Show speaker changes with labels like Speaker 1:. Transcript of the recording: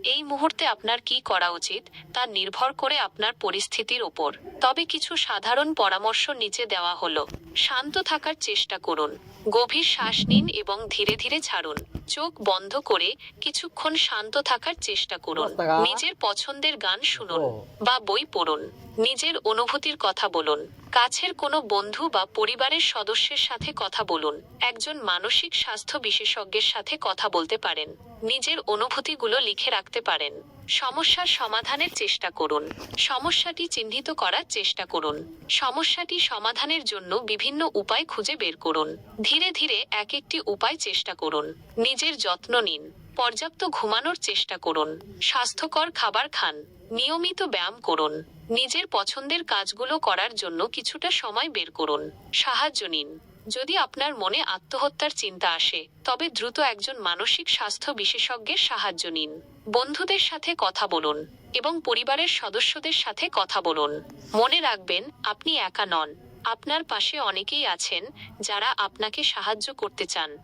Speaker 1: এই মুহূর্তে আপনার কি করা উচিত তা নির্ভর করে আপনার পরিস্থিতির ওপর। তবে কিছু সাধারণ পরামর্শ নিচে দেওয়া হলো। শান্ত থাকার চেষ্টা করুন। গভীর শ্বাস নিন এবং ধীরে ধীরে ছাড়ুন। চোখ বন্ধ করে কিছুক্ষণ শান্ত থাকার চেষ্টা করুন। নিজের পছন্দের গান শুনুন বা বই পড়ুন। নিজের অনুভূতির কথা বলুন। কাছের কোনো বন্ধু বা পরিবারের সদস্যের সাথে কথা বলুন। একজন মানসিক স্বাস্থ্য বিশেষজ্ঞের সাথে কথা বলতে পারেন। নিজের অনুভূতিগুলো লিখে রাখতে পারেন। সমস্যার সমাধানের চেষ্টা করুন। সমস্যাটি চিহ্নিত করার চেষ্টা করুন। সমস্যাটি সমাধানের জন্য বিভিন্ন উপায় খুঁজে বের করুন। ধীরে ধীরে এক একটি উপায় চেষ্টা করুন। নিজের যত্ন নিন। পর্যাপ্ত ঘুমানোর চেষ্টা করুন। স্বাস্থ্যকর খাবার খান। নিয়মিত ব্যায়াম করুন। নিজের পছন্দের কাজগুলো করার জন্য কিছুটা সময় বের করুন। সাহায্য নিন। যদি আপনার মনে আত্মহত্যার চিন্তা আসে, তবে দ্রুত একজন মানসিক স্বাস্থ্য বিশেষজ্ঞের সাহায্য নিন। বন্ধুদের সাথে কথা বলুন এবং পরিবারের সদস্যদের সাথে কথা বলুন। মনে রাখবেন, আপনি একা নন। আপনার পাশে অনেকেই আছেন যারা আপনাকে সাহায্য করতে চান।